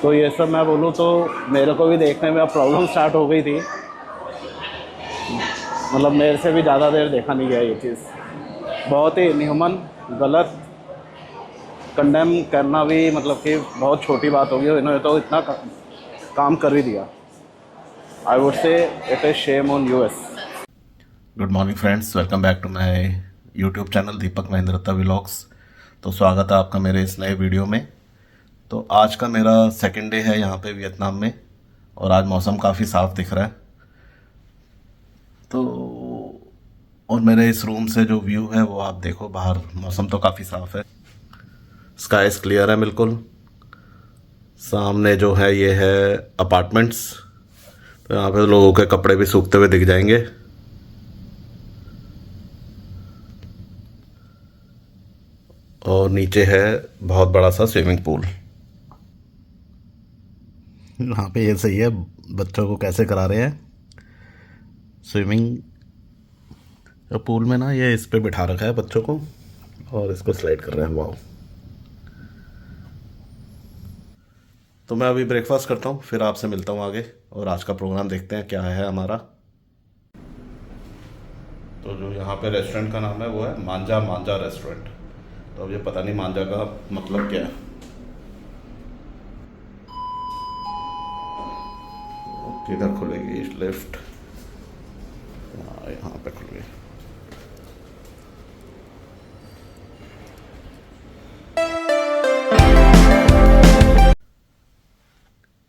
तो ये सब मैं बोलूँ तो मेरे को भी देखने में अब प्रॉब्लम स्टार्ट हो गई थी। मतलब मेरे से भी ज़्यादा देर देखा नहीं गया ये चीज़। बहुत ही इनह्यूमन, गलत, कंडेम करना भी मतलब कि बहुत छोटी बात होगी। इन्होंने तो इतना काम कर ही दिया। I would say it is shame on us. Good morning friends, welcome back to my YouTube channel Deepak Mahendrata vlogs. तो स्वागत है आपका मेरे इस नए वीडियो में। तो आज का मेरा सेकंड डे है यहाँ पे वियतनाम में, और आज मौसम काफ़ी साफ़ दिख रहा है। तो और मेरे इस रूम से जो व्यू है वो आप देखो, बाहर मौसम तो काफ़ी साफ़ है, स्काइस क्लियर है बिल्कुल। सामने जो है ये है अपार्टमेंट्स, तो यहाँ पे लोगों के कपड़े भी सूखते हुए दिख जाएंगे। और नीचे है बहुत बड़ा सा स्विमिंग पूल। यहाँ पे ये सही है, बच्चों को कैसे करा रहे हैं स्विमिंग। तो पूल में ना ये इस पे बिठा रखा है बच्चों को, और इसको स्लाइड कर रहे हैं। वाह। तो मैं अभी ब्रेकफास्ट करता हूँ, फिर आपसे मिलता हूँ आगे, और आज का प्रोग्राम देखते हैं क्या है हमारा। तो जो यहाँ पे रेस्टोरेंट का नाम है वो है मांजा मांजा रेस्टोरेंट। तो अब ये पता नहीं मांजा का मतलब क्या है। किधर खुलेगी लिफ्ट? यहाँ पे खुल गई।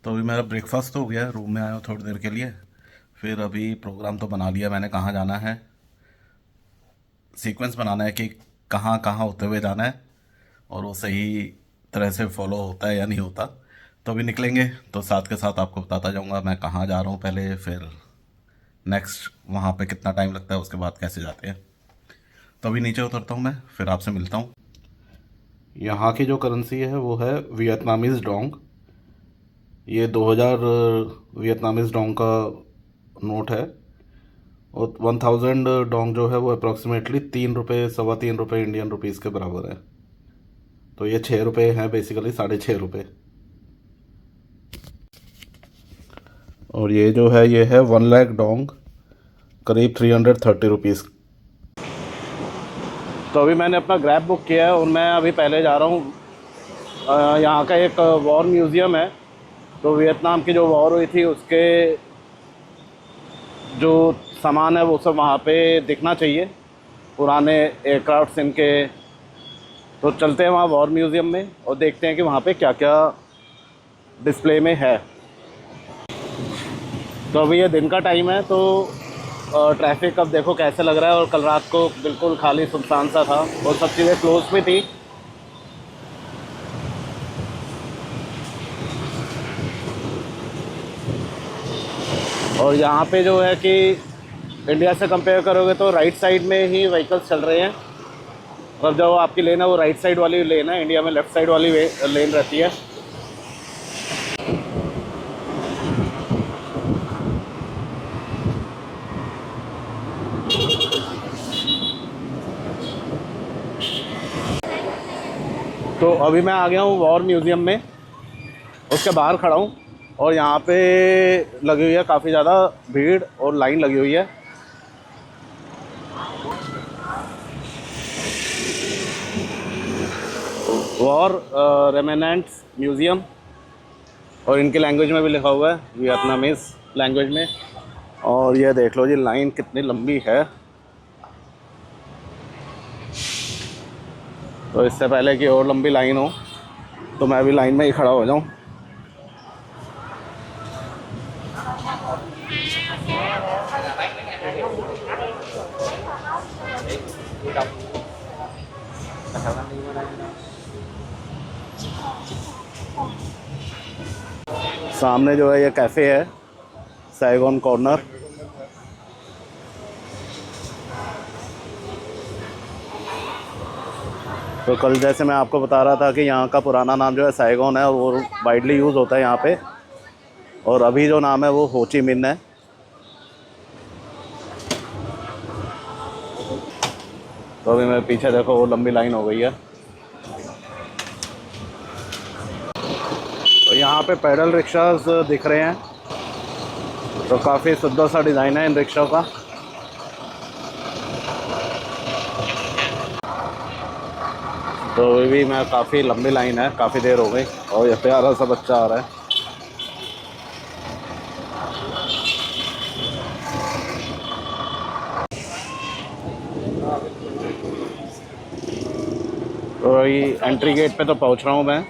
तो अभी मेरा ब्रेकफास्ट तो हो गया है, रूम में आया हूँ थोड़ी देर के लिए। फिर अभी प्रोग्राम तो बना लिया मैंने, कहाँ जाना है, सीक्वेंस बनाना है कि कहाँ कहाँ होते हुए जाना है, और वो सही तरह से फॉलो होता है या नहीं होता। तो अभी निकलेंगे तो साथ के साथ आपको बताता जाऊँगा मैं कहाँ जा रहा हूँ पहले, फिर नेक्स्ट वहाँ पे कितना टाइम लगता है, उसके बाद कैसे जाते हैं। तो अभी नीचे उतरता हूँ मैं, फिर आपसे मिलता हूँ। यहाँ की जो करेंसी है वो है वियतनामीज डोंग। ये 2000 वियतनामीज डोंग का नोट है, और 1000 डोंग जो है वो अप्रॉक्सीमेटली 3 रुपये, ₹3.25 इंडियन रुपीज़ के बराबर है। तो ये 6 रुपये हैं बेसिकली, 6.5 रुपये। और ये जो है ये है 1 लाख डोंग, करीब 330 रुपीज़। तो अभी मैंने अपना ग्रैब बुक किया है और मैं अभी पहले जा रहा हूँ। यहाँ का एक वॉर म्यूज़ियम है। तो वियतनाम की जो वॉर हुई थी उसके जो सामान है वो सब वहाँ पे दिखना चाहिए, पुराने एयरक्राफ्ट्स इनके। तो चलते हैं वहाँ वॉर म्यूज़ियम में और देखते हैं कि वहाँ पे क्या क्या डिस्प्ले में है। तो अभी ये दिन का टाइम है, तो ट्रैफिक अब देखो कैसे लग रहा है। और कल रात को बिल्कुल खाली सुनसान सा था और सब चीज़ें क्लोज भी थी। और यहाँ पे जो है कि इंडिया से कंपेयर करोगे तो राइट साइड में ही व्हीकल्स चल रहे हैं। और जो आपकी लेन है वो राइट साइड वाली लेन है, इंडिया में लेफ़्ट साइड वाली लेन रहती है। तो अभी मैं आ गया हूँ वॉर म्यूज़ियम में, उसके बाहर खड़ा हूँ। और यहाँ पे लगी हुई है काफ़ी ज़्यादा भीड़ और लाइन लगी हुई है। वॉर रेमेनेंट्स म्यूज़ियम, और इनकी लैंग्वेज में भी लिखा हुआ है, वियतनामीज़ लैंग्वेज में। और ये देख लो जी लाइन कितनी लंबी है। तो इससे पहले कि और लंबी लाइन हो तो मैं भी लाइन में ही खड़ा हो जाऊँ। सामने जो है ये कैफ़े है, साइगोन कॉर्नर। तो कल जैसे मैं आपको बता रहा था कि यहाँ का पुराना नाम जो है साइगोन है, और वो वाइडली यूज़ होता है यहाँ पे। और अभी जो नाम है वो हो ची मिन है। तो अभी मेरे पीछे देखो वो लंबी लाइन हो गई है। तो यहाँ पे पैडल रिक्शास दिख रहे हैं, तो काफ़ी सुंदर सा डिज़ाइन है इन रिक्शा का। तो अभी भी मैं काफ़ी लंबी लाइन है, काफ़ी देर हो गई, और ये प्यारा सा बच्चा आ रहा है। तो वही एंट्री गेट पे तो पहुंच रहा हूँ मैं।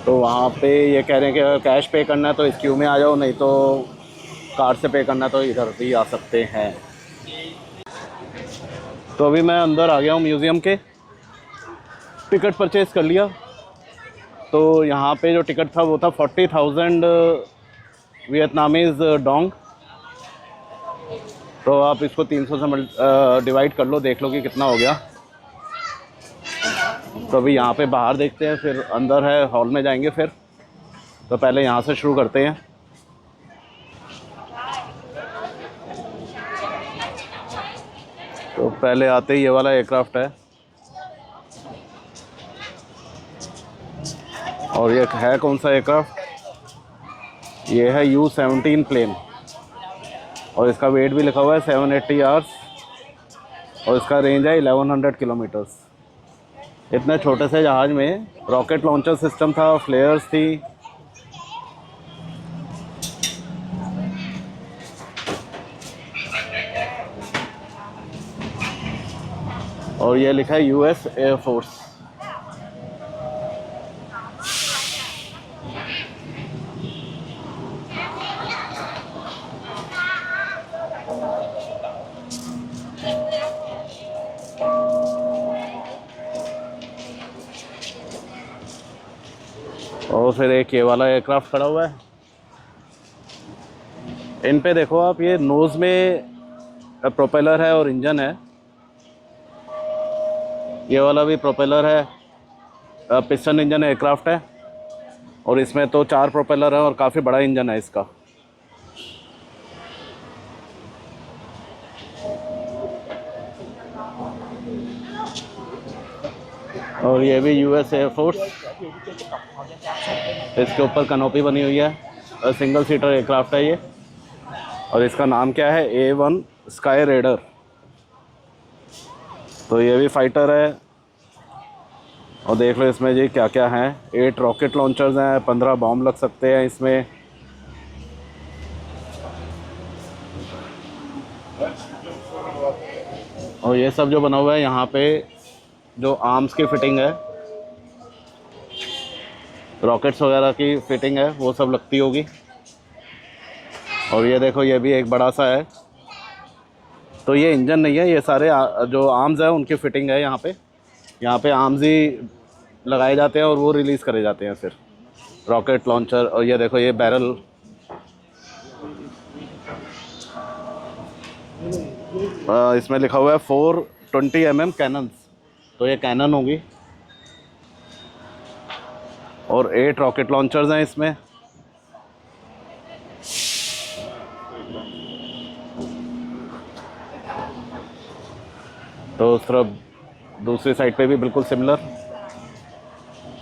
तो वहाँ पे ये कह रहे हैं कि अगर कैश पे करना है तो इस क्यू में आ जाओ, नहीं तो कार्ड से पे करना है तो इधर भी आ सकते हैं। तो अभी मैं अंदर आ गया हूँ म्यूज़ियम के, टिकट परचेज़ कर लिया। तो यहाँ पे जो टिकट था वो था 40,000 वियतनामीज़ डोंग। तो आप इसको 300 से डिवाइड कर लो, देख लो कि कितना हो गया। तो अभी यहाँ पे बाहर देखते हैं, फिर अंदर है, हॉल में जाएंगे फिर। तो पहले यहाँ से शुरू करते हैं। तो पहले आते ही ये वाला एयरक्राफ्ट है, और ये है कौन सा एयरक्राफ्ट? ये है U-17 प्लेन, और इसका वेट भी लिखा हुआ है 780 आवर्स, और इसका रेंज है 1100 किलोमीटर्स। इतने छोटे से जहाज़ में रॉकेट लॉन्चर सिस्टम था, फ्लेयर्स थी। और ये लिखा है US एयरफोर्स। और फिर एक ये वाला एयरक्राफ्ट खड़ा हुआ है। इन पे देखो आप, ये नोज़ में प्रोपेलर है और इंजन है। ये वाला भी प्रोपेलर है, पिस्टन इंजन एयरक्राफ्ट है, और इसमें तो 4 प्रोपेलर है और काफ़ी बड़ा इंजन है इसका। और ये भी US एयरफोर्स, इसके ऊपर कनोपी बनी हुई है, सिंगल सीटर एयरक्राफ्ट है ये। और इसका नाम क्या है? A1 sky raider. तो ये भी फाइटर है, और देख लो इसमें जी क्या क्या है। 8 रॉकेट लॉन्चर्स हैं, 15 बॉम्ब लग सकते हैं इसमें। और ये सब जो बना हुआ है यहाँ पे, जो आर्म्स की फिटिंग है, रॉकेट्स वगैरह की फिटिंग है, वो सब लगती होगी। और ये देखो, ये भी एक बड़ा सा है। तो ये इंजन नहीं है, ये सारे जो आर्म्स है उनकी फिटिंग है यहाँ पे। यहाँ पे आर्म्स ही लगाए जाते हैं और वो रिलीज़ करे जाते हैं फिर, रॉकेट लॉन्चर। और ये देखो, ये बैरल, इसमें लिखा हुआ है 420 mm कैनन्स। तो ये कैनन होगी, और 8 रॉकेट लॉन्चर्स हैं इसमें। तो उस तरफ दूसरी साइड पे भी बिल्कुल सिमिलर।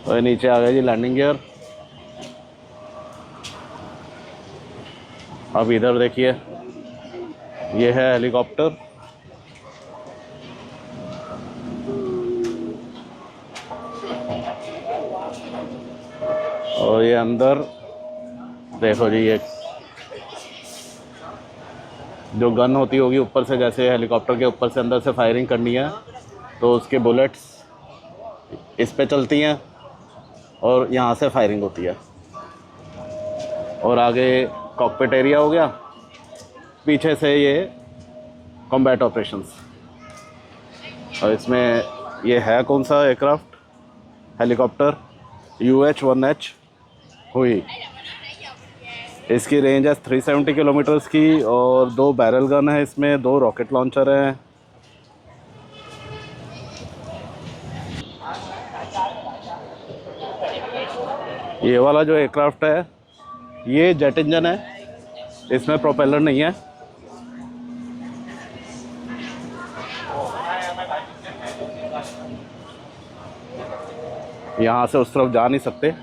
तो ये नीचे आ गया जी लैंडिंग गियर। अब इधर देखिए, ये है हेलीकॉप्टर। और ये अंदर देखो जी, ये जो गन होती होगी ऊपर से, जैसे हेलीकॉप्टर के ऊपर से अंदर से फायरिंग करनी है तो उसके बुलेट्स इस पे चलती हैं और यहाँ से फायरिंग होती है। और आगे कॉकपिट एरिया हो गया, पीछे से ये कॉम्बैट ऑपरेशंस। और इसमें ये है कौन सा एयरक्राफ्ट? हेलीकॉप्टर UH-1H हुई। इसकी रेंज है 370 किलोमीटर्स की, और 2 बैरल गन है इसमें, 2 रॉकेट लॉन्चर हैं। ये वाला जो एयरक्राफ्ट है ये जेट इंजन है, इसमें प्रोपेलर नहीं है। यहाँ से उस तरफ जा नहीं सकते,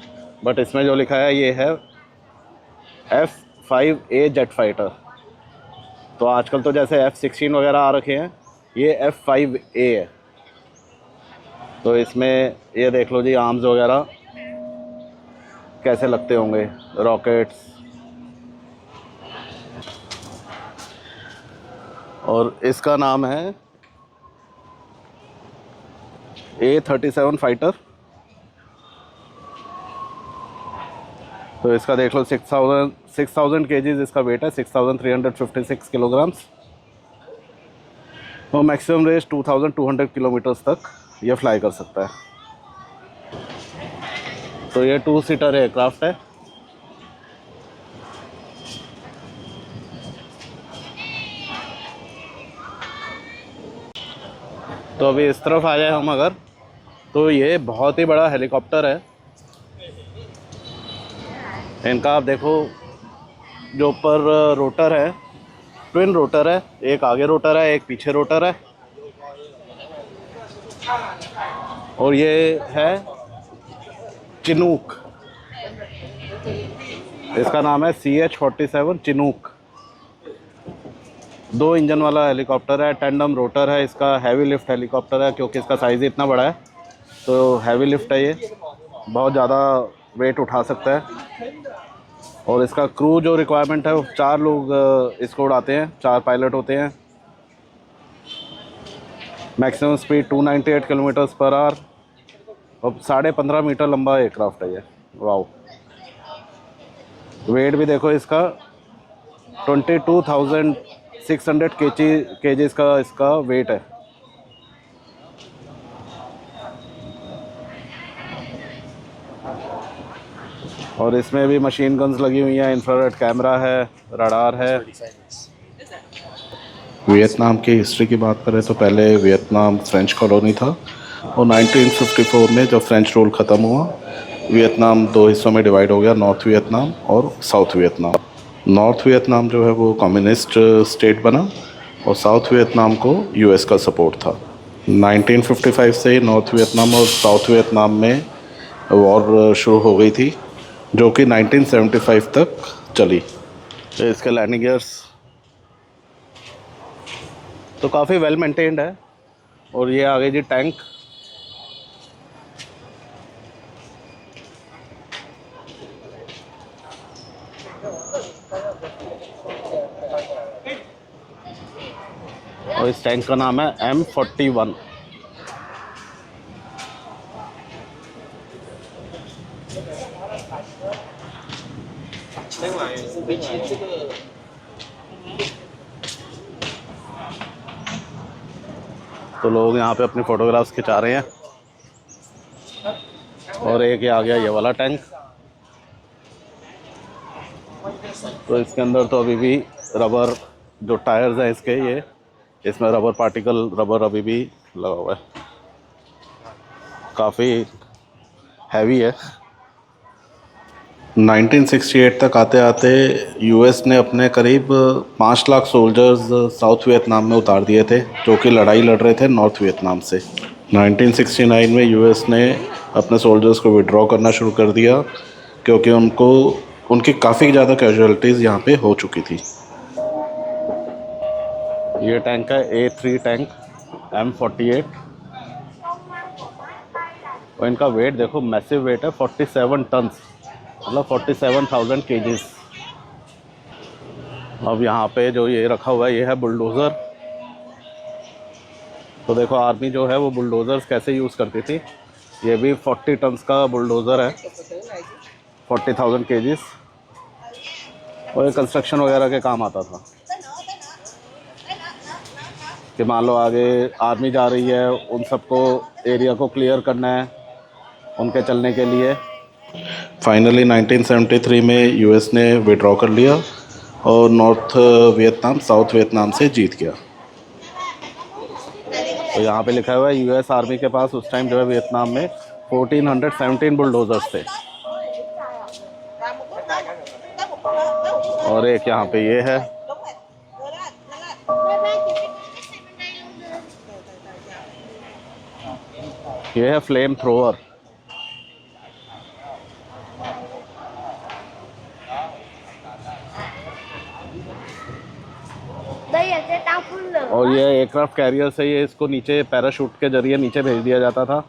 बट इसमें जो लिखा है ये है F5A जेट फाइटर। तो आजकल तो जैसे F16 वगैरह आ रखे हैं, ये F5A है। तो इसमें ये देख लो जी, आर्म्स वगैरह कैसे लगते होंगे, रॉकेट्स। और इसका नाम है A37 फाइटर। तो इसका देख लो 6000 केजीज इसका वेट है, 6356 किलोग्राम्स। और मैक्सिमम रेंज 2200 किलोमीटर्स तक ये फ्लाई कर सकता है। तो ये 2 सीटर एयरक्राफ्ट है। तो अभी इस तरफ आ जाए हम अगर, तो ये बहुत ही बड़ा हेलीकॉप्टर है। इनका आप देखो, जो ऊपर रोटर है, ट्विन रोटर है, एक आगे रोटर है, एक पीछे रोटर है। और ये है चिनूक, इसका नाम है CH-47 चिनूक। 2 इंजन वाला हेलीकॉप्टर है, टैंडम रोटर है, इसका हैवी लिफ्ट हेलीकॉप्टर है क्योंकि इसका साइज़ इतना बड़ा है। तो हैवी लिफ्ट है, ये बहुत ज़्यादा वेट उठा सकता है। और इसका क्रू जो रिक्वायरमेंट है, वो 4 लोग इसको उड़ाते हैं, 4 पायलट होते हैं। Maximum speed 298 kilometres per hour. और 15.5 मीटर लंबा एयरक्राफ्ट है ये। वाओ। वेट भी देखो इसका 22,600 केजीज का इसका वेट है। और इसमें भी मशीन गन्स लगी हुई हैं, इंफ्रारेड कैमरा है, रडार है। वियतनाम की हिस्ट्री की बात करें तो पहले वियतनाम फ्रेंच कॉलोनी था, और 1954 में जब फ्रेंच रूल ख़त्म हुआ, वियतनाम 2 हिस्सों में डिवाइड हो गया, नॉर्थ वियतनाम और साउथ वियतनाम। नॉर्थ वियतनाम जो है वो कम्युनिस्ट स्टेट बना, और साउथ वियतनाम को यूएस का सपोर्ट था। 1955 से नॉर्थ वियतनाम और साउथ वियतनाम में वॉर शुरू हो गई थी, जो कि 1975 तक चली। इसके लैंडिंग गियर्स तो काफ़ी वेल मेंटेन्ड है। और ये आगे जी टैंक, और इस टैंक का नाम है M41। तो लोग यहाँ पे अपनी फ़ोटोग्राफ्स खिंचा रहे हैं। और एक ये आ गया ये वाला टैंक। तो इसके अंदर तो अभी भी रबर, जो टायर्स हैं इसके, ये इसमें रबर पार्टिकल, रबर अभी भी लगा हुआ है, काफ़ी हैवी है। 1968 तक आते आते यूएस ने अपने करीब 5 लाख सोल्जर्स साउथ वियतनाम में उतार दिए थे, जो कि लड़ाई लड़ रहे थे नॉर्थ वियतनाम से। 1969 में यूएस ने अपने सोल्जर्स को विड्रॉ करना शुरू कर दिया, क्योंकि उनकी काफ़ी ज़्यादा कैजुअलिटीज़ यहाँ पे हो चुकी थी। ये टैंक है A3 टैंक M48। और इनका वेट देखो, मैसिव वेट है, 47 टन्स, मतलब 47,000 केजीज। अब यहाँ पे जो ये रखा हुआ है, ये है बुलडोज़र। तो देखो आर्मी जो है वो बुलडोज़र्स कैसे यूज़ करती थी। ये भी 40 टन्स का बुलडोज़र है, 40,000 केजीज। और ये कंस्ट्रक्शन वगैरह के काम आता था, कि मान लो आगे आर्मी जा रही है, उन सबको एरिया को क्लियर करना है उनके चलने के लिए। फाइनली 1973 में यूएस ने विड्रॉ कर लिया, और नॉर्थ वियतनाम साउथ वियतनाम से जीत गया। तो यहाँ पे लिखा हुआ है यूएस आर्मी के पास उस टाइम जो है वियतनाम में 1417 बुलडोज़र्स थे। और एक यहाँ पे ये है, ये है फ्लेम थ्रोअर। और ये एयरक्राफ्ट कैरियर से ये इसको नीचे पैराशूट के जरिए नीचे भेज दिया जाता था।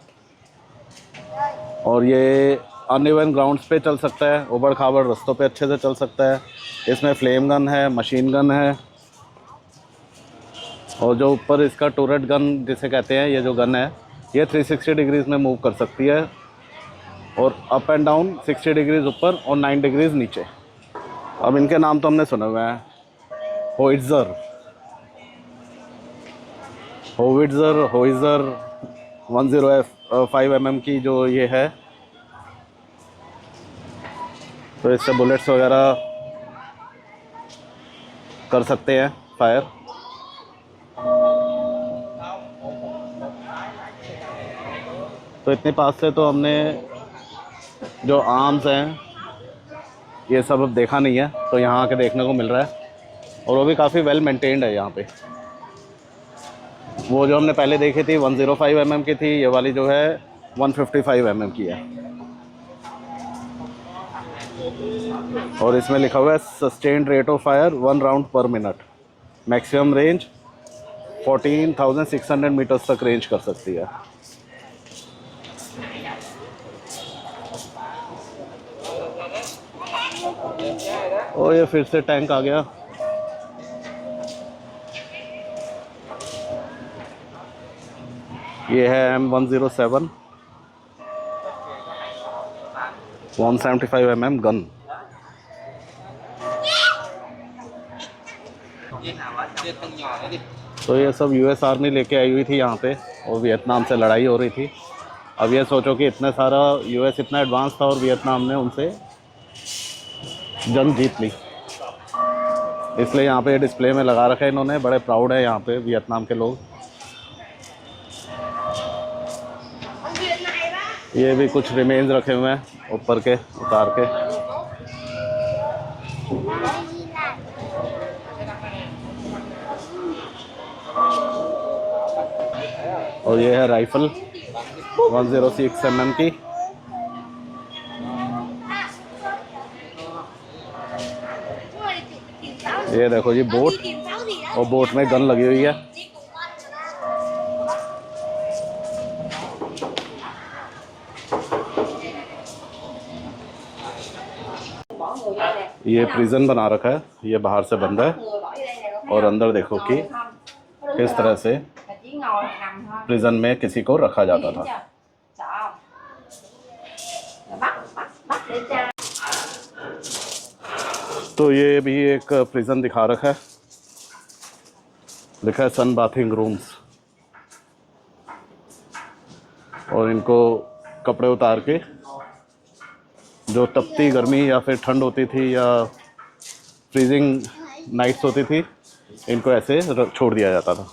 और ये अनइवन ग्राउंड्स पे चल सकता है, उबड़ खाबड़ रास्तों पे अच्छे से चल सकता है। इसमें फ्लेम गन है, मशीन गन है, और जो ऊपर इसका टूरेट गन जिसे कहते हैं, ये जो गन है ये 360 डिग्रीज़ में मूव कर सकती है, और अप एंड डाउन 60 डिग्रीज़ ऊपर और 9 डिग्रीज़ नीचे। अब इनके नाम तो हमने सुने हुए हैं, होइट्ज़र, होइज़र 105 mm की जो ये है, तो इससे बुलेट्स वगैरह कर सकते हैं फायर। तो इतने पास से तो हमने जो आर्म्स हैं ये सब अब देखा नहीं है, तो यहाँ आके देखने को मिल रहा है, और वो भी काफ़ी वेल मेंटेन्ड है यहाँ पे। वो जो हमने पहले देखी थी 105 mm की थी, ये वाली जो है 155 mm की है। और इसमें लिखा हुआ है sustained rate of fire 1 round per minute, maximum range 14,600 metres तक रेंज कर सकती है। और ये फिर से टैंक आ गया। ये है M107 175 mm गन। तो ये सब US आर्मी लेके आई हुई थी यहाँ पे, और वियतनाम से लड़ाई हो रही थी। अब ये सोचो कि इतना सारा US इतना एडवांस था और वियतनाम ने उनसे जंग जीत ली, इसलिए यहाँ पे डिस्प्ले में लगा रखा है इन्होंने। बड़े प्राउड है यहाँ पे वियतनाम के लोग। ये भी कुछ रिमेन्स रखे हुए हैं ऊपर के उतार के। और ये है राइफल 106 mm की। ये देखो जी बोट, और बोट में गन लगी हुई है। ये प्रिजन बना रखा है, ये बाहर से बंद है, और अंदर देखो कि किस तरह से प्रिजन में किसी को रखा जाता था। तो ये भी एक प्रिजन दिखा रखा है, लिखा है सन बाथिंग रूम्स, और इनको कपड़े उतार के जो तपती गर्मी या फिर ठंड होती थी या फ्रीजिंग नाइट्स होती थी, इनको ऐसे छोड़ दिया जाता था।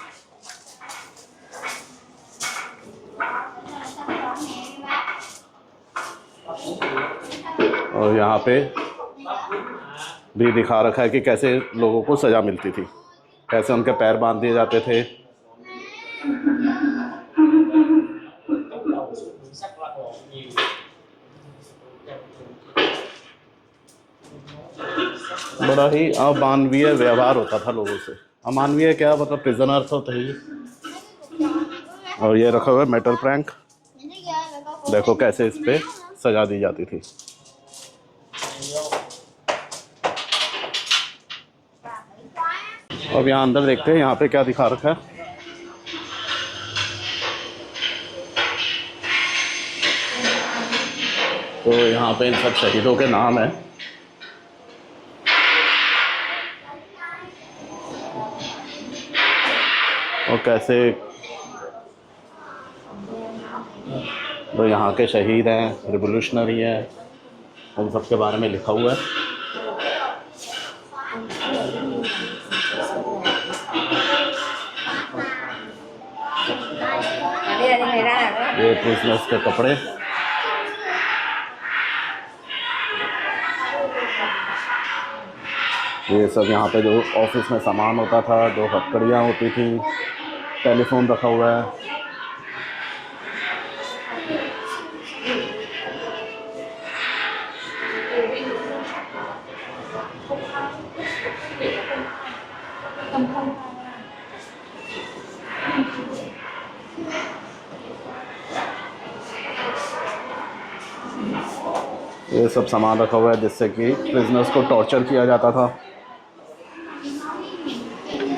और यहाँ पे भी दिखा रखा है कि कैसे लोगों को सज़ा मिलती थी, कैसे उनके पैर बांध दिए जाते थे। बड़ा ही अमानवीय व्यवहार होता था लोगों से। अमानवीय क्या मतलब, प्रिजनर तो थे ही। और ये रखा हुआ है मेटल प्रैंक, देखो कैसे इस पे सजा दी जाती थी। अब यहाँ अंदर देखते हैं यहाँ पे क्या दिखा रखा है। तो यहाँ पे इन सब शहीदों के नाम है। और कैसे तो यहाँ के शहीद हैं, रिवोल्यूशनरी हैं, उन सब के बारे में लिखा हुआ है। ये क्रिसमस के कपड़े, ये सब यहाँ पे जो ऑफिस में सामान होता था, जो हथकड़ियाँ होती थी, टेलीफोन रखा हुआ है। ये सब सामान रखा हुआ है जिससे कि प्रिजनर्स को टॉर्चर किया जाता था।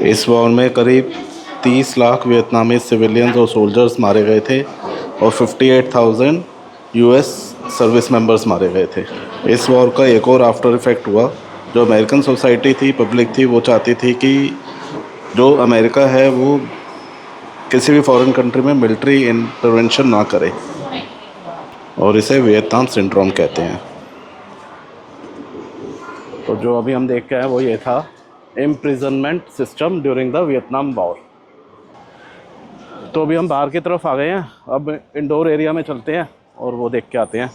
इस वॉर में करीब 30 लाख वियतनामी सिविलियंस और सोल्जर्स मारे गए थे और 58,000 यूएस सर्विस मेंबर्स मारे गए थे। इस वॉर का एक और आफ्टर इफ़ेक्ट हुआ। जो अमेरिकन सोसाइटी थी, पब्लिक थी, वो चाहती थी कि जो अमेरिका है वो किसी भी फॉरेन कंट्री में मिलिट्री इंटरवेंशन ना करे, और इसे वियतनाम सिंड्रोम कहते हैं। तो जो अभी हम देख के आए वो ये था imprisonment system during the Vietnam war. तो अभी हम बाहर की तरफ आ गए हैं, अब इंडोर एरिया में चलते हैं और वो देख के आते हैं।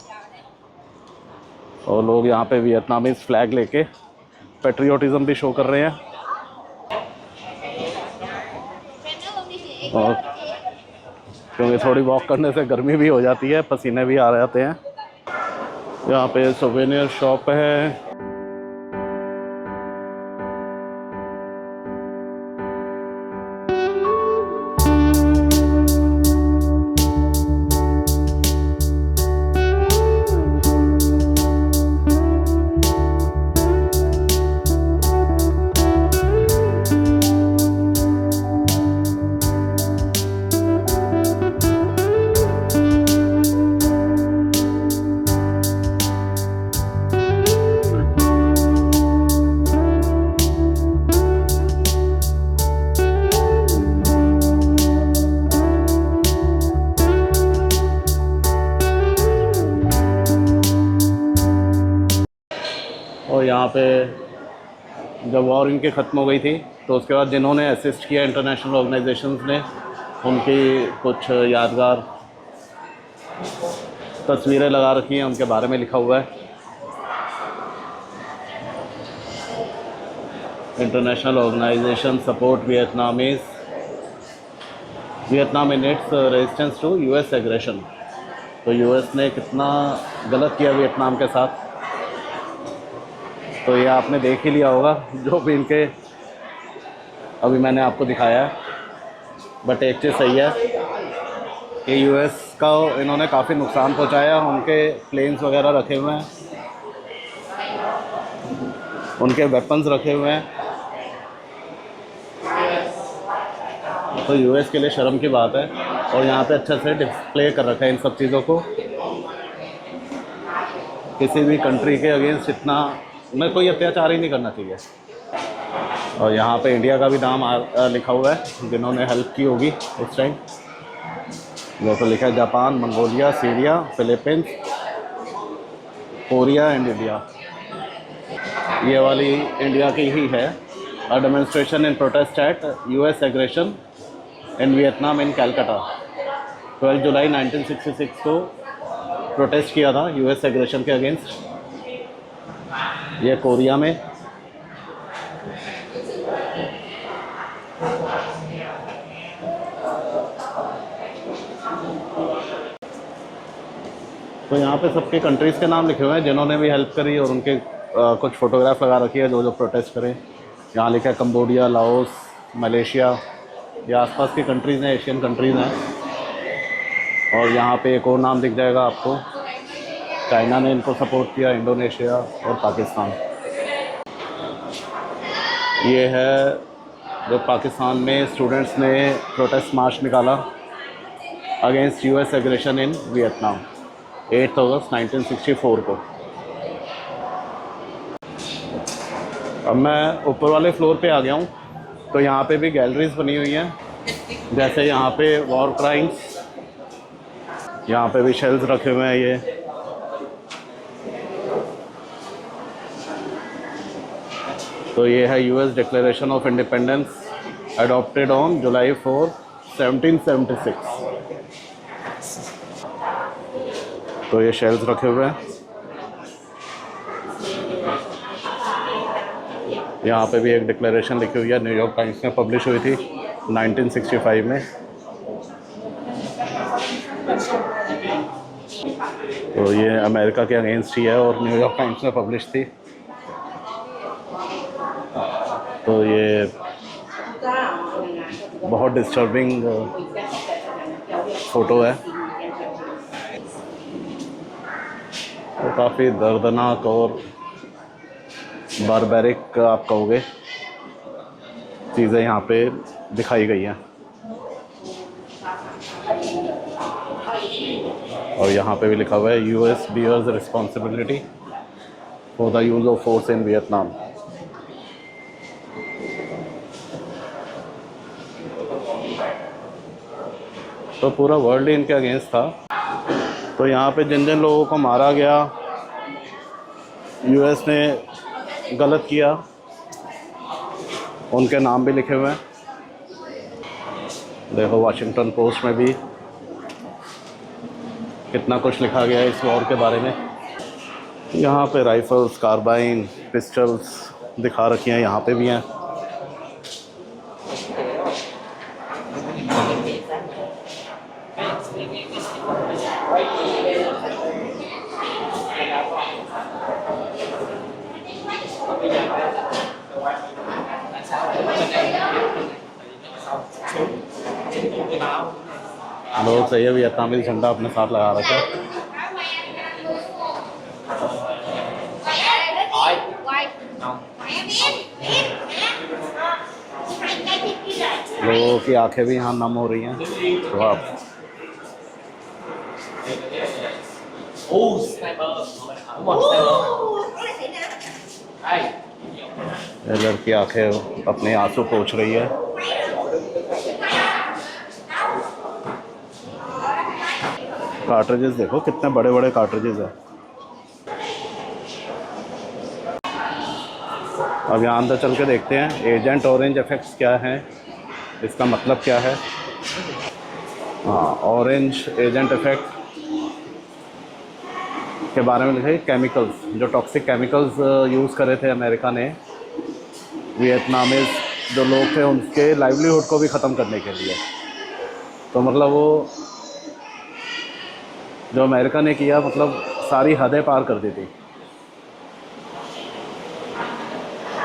और लोग यहाँ पे वियतनामीज फ्लैग लेके पेट्रियोटिज्म भी शो कर रहे हैं। और क्योंकि थोड़ी वॉक करने से गर्मी भी हो जाती है, पसीने भी आ जाते हैं। यहाँ पे सोवेनियर शॉप है। और यहाँ पे जब वॉर इनकी ख़त्म हो गई थी तो उसके बाद जिन्होंने असिस्ट किया इंटरनेशनल ऑर्गेनाइजेशंस ने, उनकी कुछ यादगार तस्वीरें लगा रखी हैं, उनके बारे में लिखा हुआ है। International organisation support Vietnam in its resistance to US aggression. तो यूएस ने कितना गलत किया वियतनाम के साथ, तो ये आपने देख ही लिया होगा जो भी इनके अभी मैंने आपको दिखाया है। बट एक चीज़ सही है कि यूएस का इन्होंने काफ़ी नुकसान पहुंचाया। उनके प्लेन्स वगैरह रखे हुए हैं, उनके वेपन्स रखे हुए हैं। तो यूएस के लिए शर्म की बात है। और यहाँ पे अच्छे से डिस्प्ले कर रखा है इन सब चीज़ों को। किसी भी कंट्री के अगेंस्ट इतना में कोई अत्याचार ही नहीं करना चाहिए। और यहाँ पे इंडिया का भी नाम लिखा हुआ है जिन्होंने हेल्प की होगी उस टाइम। जैसे लिखा है Japan, Mongolia, Syria, Philippines, Korea and India. ये वाली इंडिया की ही है। A demonstration in protest at US aggression in Vietnam in Calcutta. 12 जुलाई 1966 को प्रोटेस्ट किया था यूएस एग्रेशन के अगेंस्ट। ये कोरिया में। तो यहाँ पे सबके कंट्रीज़ के नाम लिखे हुए हैं जिन्होंने भी हेल्प करी, और उनके कुछ फ़ोटोग्राफ लगा रखी है जो जो प्रोटेस्ट करें। यहाँ लिखा है कंबोडिया, लाओस, मलेशिया, ये आसपास की कंट्रीज़ हैं, एशियन कंट्रीज़ हैं। और यहाँ पे एक और नाम दिख जाएगा आपको, चाइना ने इनको सपोर्ट किया, इंडोनेशिया और पाकिस्तान। ये है जो पाकिस्तान में स्टूडेंट्स ने प्रोटेस्ट मार्च निकाला against US aggression in Vietnam 8 अगस्त 1964 को। अब मैं ऊपर वाले फ्लोर पे आ गया हूँ। तो यहाँ पे भी गैलरीज बनी हुई हैं, जैसे यहाँ पे वॉर क्राइम्स, यहाँ पे भी शेल्स रखे हुए हैं। ये तो ये है US declaration of independence adopted on July 4, 1776। तो ये शेल्स रखे हुए हैं। यहाँ पे भी एक डिक्लेरेशन लिखी हुई है, न्यूयॉर्क टाइम्स में पब्लिश हुई थी 1965 में। तो ये अमेरिका के अगेंस्ट ही है और न्यूयॉर्क टाइम्स में पब्लिश थी। तो ये बहुत डिस्टर्बिंग फ़ोटो है। तो काफ़ी दर्दनाक और बारबैरिक आप कहोगे चीज़ें यहाँ पे दिखाई गई हैं। और यहाँ पे भी लिखा हुआ है US bears responsibility for the use of force in Vietnam. तो पूरा वर्ल्ड ही इनके अगेंस्ट था। तो यहाँ पे जिन जिन लोगों को मारा गया यूएस ने गलत किया, उनके नाम भी लिखे हुए हैं। देखो वाशिंगटन पोस्ट में भी कितना कुछ लिखा गया है इस वॉर के बारे में। यहाँ पे राइफल्स, कार्बाइन, पिस्टल्स दिखा रखी हैं, यहाँ पे भी हैं। लोग सही है, वियतनामी झंडा अपने साथ लगा रखा है। लोगों की आंखें भी यहाँ नम हो रही हैं। तो आप ये लड़की आंखें अपने आंसू पोंछ रही है। कार्ट्रिजेस देखो कितने बड़े बड़े कार्ट्रिजेस हैं। अब यहाँ अंदर चल के देखते हैं एजेंट ऑरेंज इफेक्ट्स क्या हैं, इसका मतलब क्या है। हाँ, ऑरेंज एजेंट इफेक्ट के बारे में लिखे केमिकल्स, जो टॉक्सिक केमिकल्स यूज़ करे थे अमेरिका ने वियतनामीज जो लोग थे उनके लाइवलीहुड को भी ख़त्म करने के लिए। तो मतलब वो जो अमेरिका ने किया, मतलब सारी हदें पार कर दी थी।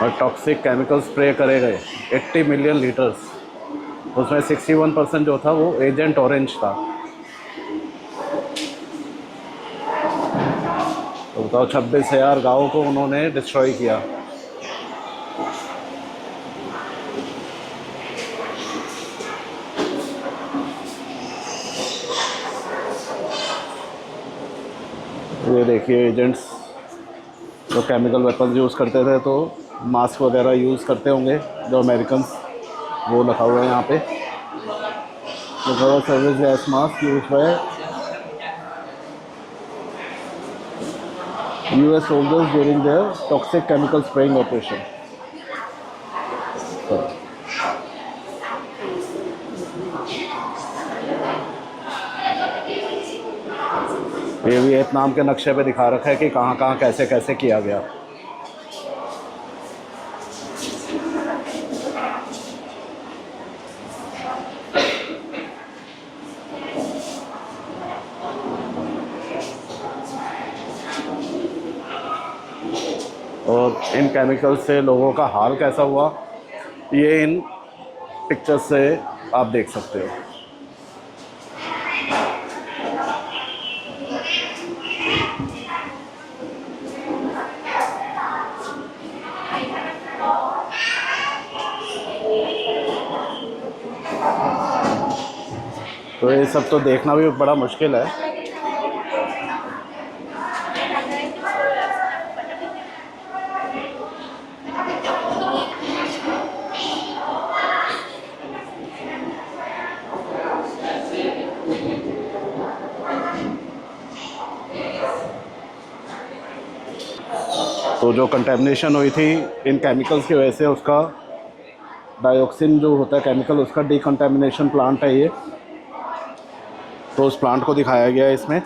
और टॉक्सिक केमिकल स्प्रे करे गए 80 मिलियन लीटर्स, उसमें 61% जो था वो एजेंट ऑरेंज था। तो बताओ 26,000 गाँवों को उन्होंने डिस्ट्रॉय किया। ये देखिए एजेंट्स जो केमिकल वेपन्स यूज़ करते थे तो मास्क वगैरह यूज़ करते होंगे जो अमेरिकन्स, वो लिखा हुआ है यहाँ पे। Service gas mask use by US soldiers during their toxic chemical spraying operation। ये वियतनाम के नक्शे पे दिखा रखा है कि कहाँ कहाँ कैसे कैसे किया गया। और इन केमिकल्स से लोगों का हाल कैसा हुआ, ये इन पिक्चर्स से आप देख सकते हो। तो ये सब तो देखना भी बड़ा मुश्किल है। तो जो कंटेमिनेशन हुई थी इन केमिकल्स की वजह से, उसका डाइऑक्सिन जो होता है केमिकल, उसका डिकंटेमिनेशन प्लांट है ये। तो उस प्लांट को दिखाया गया है इसमें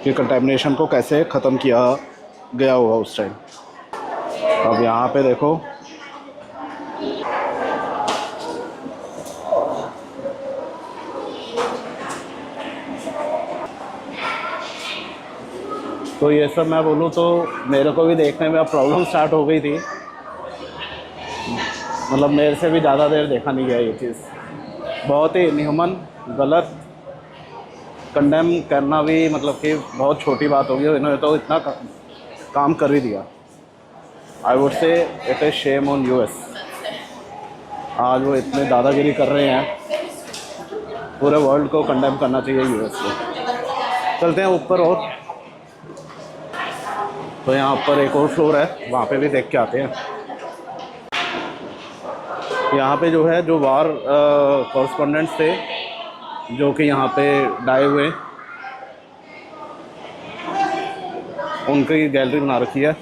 कि कंटेमिनेशन को कैसे ख़त्म किया गया हुआ उस टाइम। अब यहाँ पे देखो तो ये सब मैं बोलूँ तो मेरे को भी देखने में अब प्रॉब्लम स्टार्ट हो गई थी। मतलब मेरे से भी ज़्यादा देर देखा नहीं गया ये चीज़। बहुत ही इनह्यूमन, गलत कंडेम करना भी मतलब कि बहुत छोटी बात होगी, इन्होंने तो इतना काम कर ही दिया। I would say it is shame on US. आज वो इतने दादागिरी कर रहे हैं, पूरे वर्ल्ड को कंडेम करना चाहिए यूएस को। चलते हैं ऊपर। और तो यहाँ ऊपर एक और फ्लोर है, वहाँ पे भी देख के आते हैं। यहाँ पे जो है, जो वार कॉरस्पॉन्डेंट्स थे जो कि यहाँ पे डाए हुए, उनकी गैलरी बना रखी है।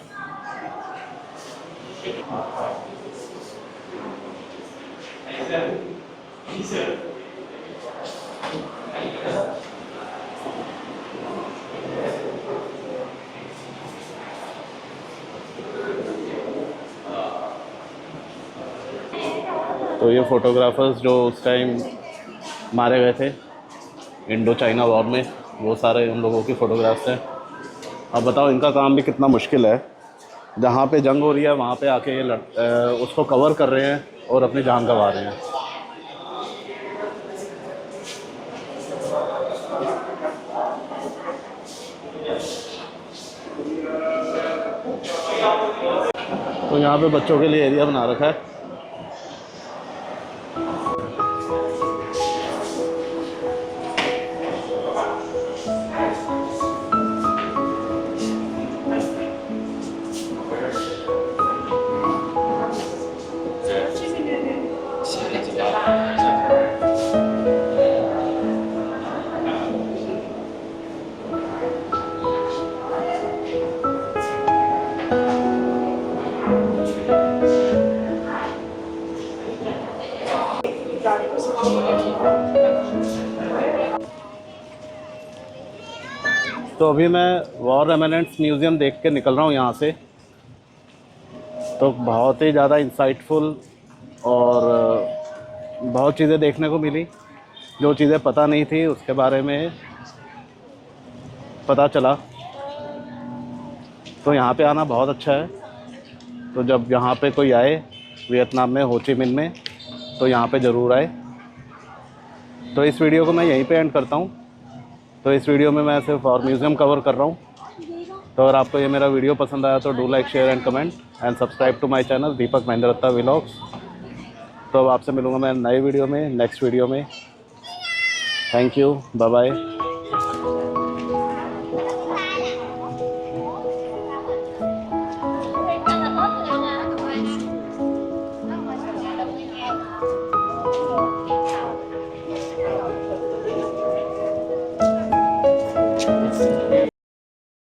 तो ये फ़ोटोग्राफर्स जो उस टाइम मारे गए थे इंडो चाइना वॉर में, वो सारे उन लोगों की फ़ोटोग्राफ्स हैं। अब बताओ, इनका काम भी कितना मुश्किल है। जहाँ पे जंग हो रही है वहाँ पे आके ये उसको कवर कर रहे हैं और अपनी जान गंवा रहे हैं। तो यहाँ पे बच्चों के लिए एरिया बना रखा है। तो अभी मैं वॉर रेमिनेंट्स म्यूज़ियम देख के निकल रहा हूँ यहाँ से। तो बहुत ही ज़्यादा इंसाइटफुल और बहुत चीज़ें देखने को मिली। जो चीज़ें पता नहीं थी उसके बारे में पता चला। तो यहाँ पे आना बहुत अच्छा है। तो जब यहाँ पे कोई आए वियतनाम में, हो ची मिन में, तो यहाँ पे ज़रूर आए। तो इस वीडियो को मैं यहीं पे एंड करता हूँ। तो इस वीडियो में मैं सिर्फ और म्यूज़ियम कवर कर रहा हूँ। तो अगर आपको ये मेरा वीडियो पसंद आया तो do like, share and comment and subscribe to my channel Deepak Mahendra Datta vlogs. तो अब आपसे मिलूँगा मैं नए वीडियो में, नेक्स्ट वीडियो में। Thank you, bye bye.